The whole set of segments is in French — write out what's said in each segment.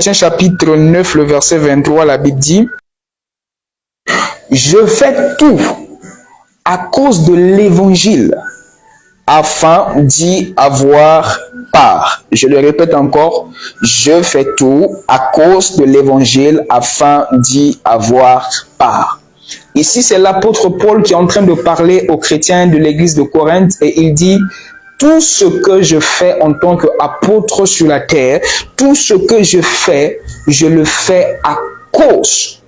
Chapitre 9, le verset 23, la Bible dit: je fais tout à cause de l'évangile afin d'y avoir part. Je le répète encore, je fais tout à cause de l'évangile afin d'y avoir part. Ici, c'est l'apôtre Paul qui est en train de parler aux chrétiens de l'église de Corinthe et il dit: tout ce que je fais en tant qu'apôtre sur la terre, tout ce que je le fais à cause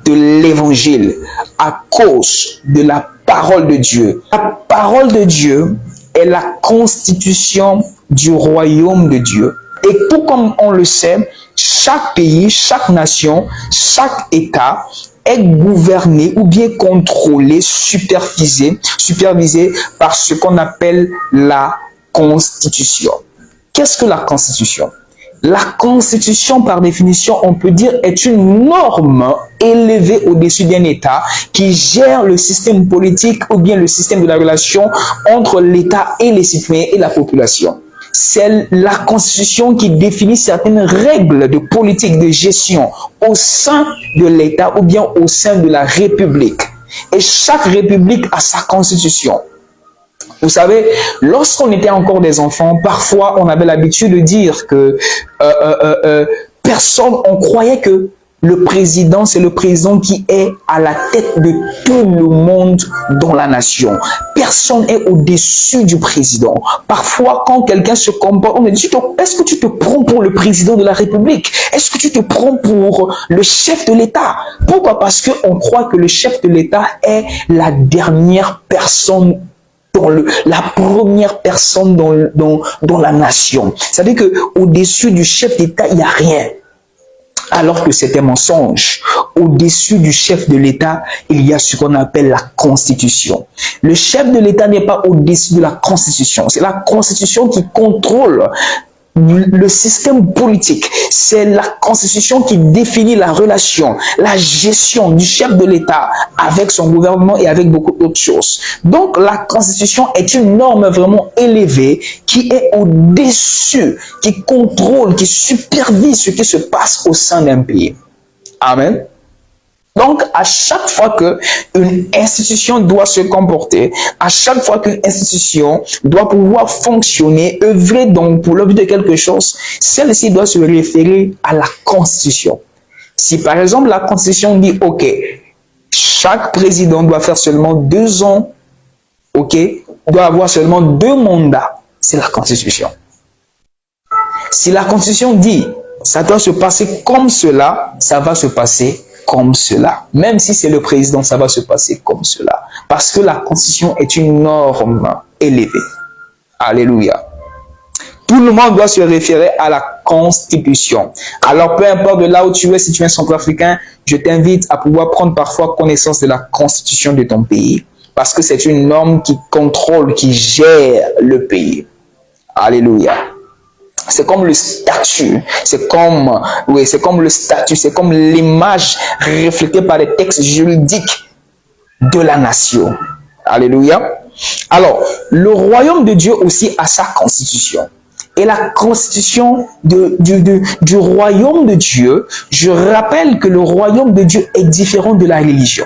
de l'évangile, à cause de la parole de Dieu. La parole de Dieu est la constitution du royaume de Dieu. Et tout comme on le sait, chaque pays, chaque nation, chaque État est gouverné ou bien contrôlé, supervisé par ce qu'on appelle la Constitution. Qu'est-ce que la Constitution? La Constitution, par définition, on peut dire, est une norme élevée au-dessus d'un État qui gère le système politique ou bien le système de la relation entre l'État et les citoyens et la population. C'est la Constitution qui définit certaines règles de politique de gestion au sein de l'État ou bien au sein de la République. Et chaque République a sa Constitution. Vous savez, lorsqu'on était encore des enfants, parfois on avait l'habitude de dire que on croyait que le président, c'est le président qui est à la tête de tout le monde dans la nation. Personne n'est au-dessus du président. Parfois, quand quelqu'un se comporte, on me dit: est-ce que tu te prends pour le président de la République? Est-ce que tu te prends pour le chef de l'État? Pourquoi? Parce qu'on croit que le chef de l'État est la dernière personne, la première personne dans la nation. C'est-à-dire qu'au-dessus du chef d'État, il n'y a rien. Alors que c'est un mensonge. Au-dessus du chef de l'État, il y a ce qu'on appelle la Constitution. Le chef de l'État n'est pas au-dessus de la Constitution. C'est la Constitution qui contrôle le système politique. C'est la Constitution qui définit la relation, la gestion du chef de l'État avec son gouvernement et avec beaucoup d'autres choses. Donc, la Constitution est une norme vraiment élevée qui est au-dessus, qui contrôle, qui supervise ce qui se passe au sein d'un pays. Amen. Donc, à chaque fois qu'une institution doit se comporter, à chaque fois qu'une institution doit pouvoir fonctionner, œuvrer donc pour l'objet de quelque chose, celle-ci doit se référer à la Constitution. Si par exemple la Constitution dit, ok, chaque président doit faire seulement 2 ans, ok, doit avoir seulement 2 mandats, c'est la Constitution. Si la Constitution dit, ça doit se passer comme cela, ça va se passer comme cela. Même si c'est le président, ça va se passer comme cela. Parce que la Constitution est une norme élevée. Alléluia. Tout le monde doit se référer à la Constitution. Alors, peu importe de là où tu es, si tu es centrafricain, je t'invite à pouvoir prendre parfois connaissance de la Constitution de ton pays. Parce que c'est une norme qui contrôle, qui gère le pays. Alléluia. C'est comme le statut, c'est comme le statut, c'est comme l'image reflétée par les textes juridiques de la nation. Alléluia. Alors, le royaume de Dieu aussi a sa constitution. Et la constitution du royaume de Dieu, je rappelle que le royaume de Dieu est différent de la religion.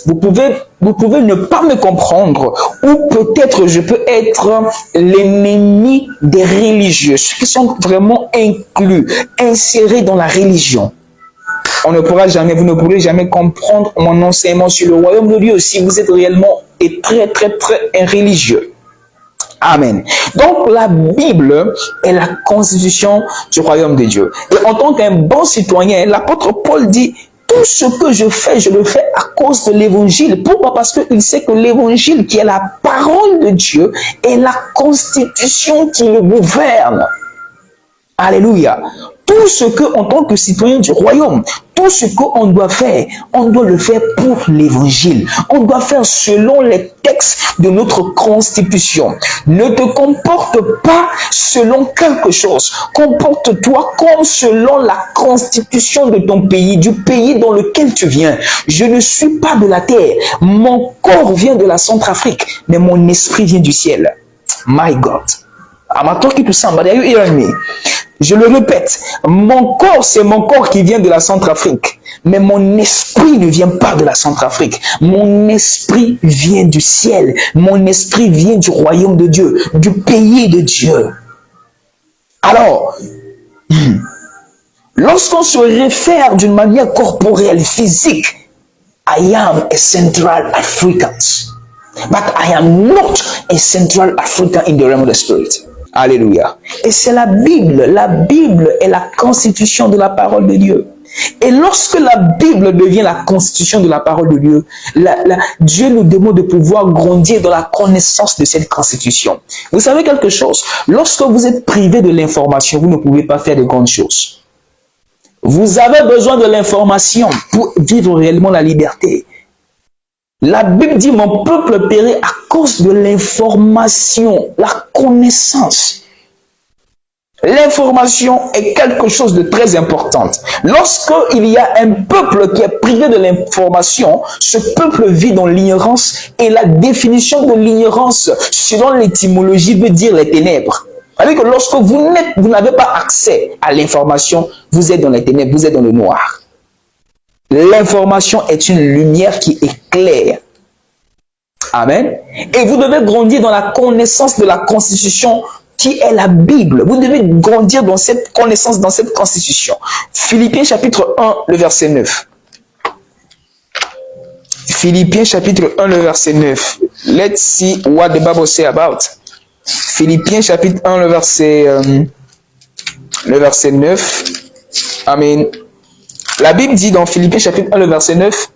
Vous pouvez ne pas me comprendre, ou peut-être je peux être l'ennemi des religieux, ceux qui sont vraiment inclus, insérés dans la religion. Vous ne pourrez jamais comprendre mon enseignement sur le royaume de Dieu si vous êtes réellement et très religieux. Amen. Donc la Bible est la constitution du royaume de Dieu. Et en tant qu'un bon citoyen, l'apôtre Paul dit: tout ce que je fais, je le fais à cause de l'évangile. Pourquoi? Parce qu'il sait que l'évangile, qui est la parole de Dieu, est la constitution qui le gouverne. Alléluia. Tout ce que, en tant que citoyen du royaume, tout ce qu'on doit faire, on doit le faire pour l'évangile. On doit faire selon les textes de notre constitution. Ne te comporte pas selon quelque chose. Comporte-toi comme selon la constitution de ton pays, du pays dans lequel tu viens. Je ne suis pas de la terre. Mon corps vient de la Centrafrique, mais mon esprit vient du ciel. My God. I'm talking to somebody. Are you hearing me? Je le répète, mon corps, c'est mon corps qui vient de la Centrafrique. Mais mon esprit ne vient pas de la Centrafrique. Mon esprit vient du ciel. Mon esprit vient du royaume de Dieu, du pays de Dieu. Alors, lorsqu'on se réfère d'une manière corporelle, physique, I am a Central African. But I am not a Central African in the realm of the Spirit. Alléluia. Et c'est la Bible. La Bible est la constitution de la parole de Dieu. Et lorsque la Bible devient la constitution de la parole de Dieu, Dieu nous demande de pouvoir grandir dans la connaissance de cette constitution. Vous savez quelque chose? Lorsque vous êtes privé de l'information, vous ne pouvez pas faire de grandes choses. Vous avez besoin de l'information pour vivre réellement la liberté. La Bible dit, mon peuple périt à cause de l'information, la connaissance. L'information est quelque chose de très important. Lorsqu'il y a un peuple qui est privé de l'information, ce peuple vit dans l'ignorance et la définition de l'ignorance, selon l'étymologie, veut dire les ténèbres. C'est-à-dire que lorsque vous n'avez pas accès à l'information, vous êtes dans les ténèbres, vous êtes dans le noir. L'information est une lumière qui éclaire. Amen. Et vous devez grandir dans la connaissance de la constitution qui est la Bible. Vous devez grandir dans cette connaissance, dans cette constitution. Philippiens chapitre 1, le verset 9. Philippiens chapitre 1, le verset 9. Let's see what the Bible say about. Philippiens chapitre 1, le verset 9. Amen. La Bible dit dans Philippiens chapitre 1, le verset 9,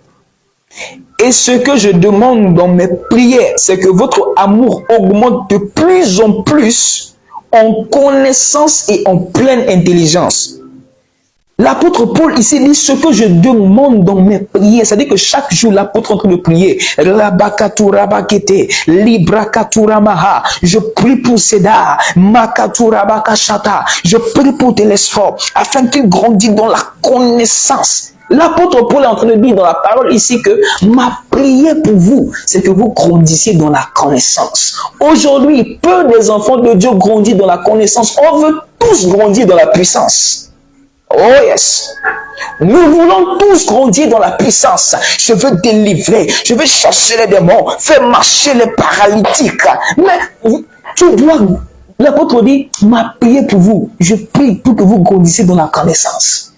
« Et ce que je demande dans mes prières, c'est que votre amour augmente de plus en plus en connaissance et en pleine intelligence. » L'apôtre Paul ici dit ce que je demande dans mes prières. C'est-à-dire que chaque jour, l'apôtre est en train de prier. Je prie pour Seda. Je prie pour Télésphore. Afin qu'il grandisse dans la connaissance. L'apôtre Paul est en train de dire dans la parole ici que ma prière pour vous, c'est que vous grandissiez dans la connaissance. Aujourd'hui, peu des enfants de Dieu grandissent dans la connaissance. On veut tous grandir dans la puissance. Oh yes. Nous voulons tous grandir dans la puissance. Je veux délivrer, je veux chasser les démons, faire marcher les paralytiques. Mais tu dois, l'apôtre dit, ma prière pour vous, je prie pour que vous grandissiez dans la connaissance.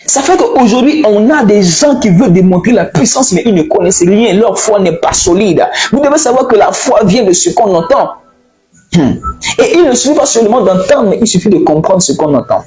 Ça fait qu'aujourd'hui, on a des gens qui veulent démontrer la puissance, mais ils ne connaissent rien, leur foi n'est pas solide. Vous devez savoir que la foi vient de ce qu'on entend. Et il ne suffit pas seulement d'entendre, mais il suffit de comprendre ce qu'on entend.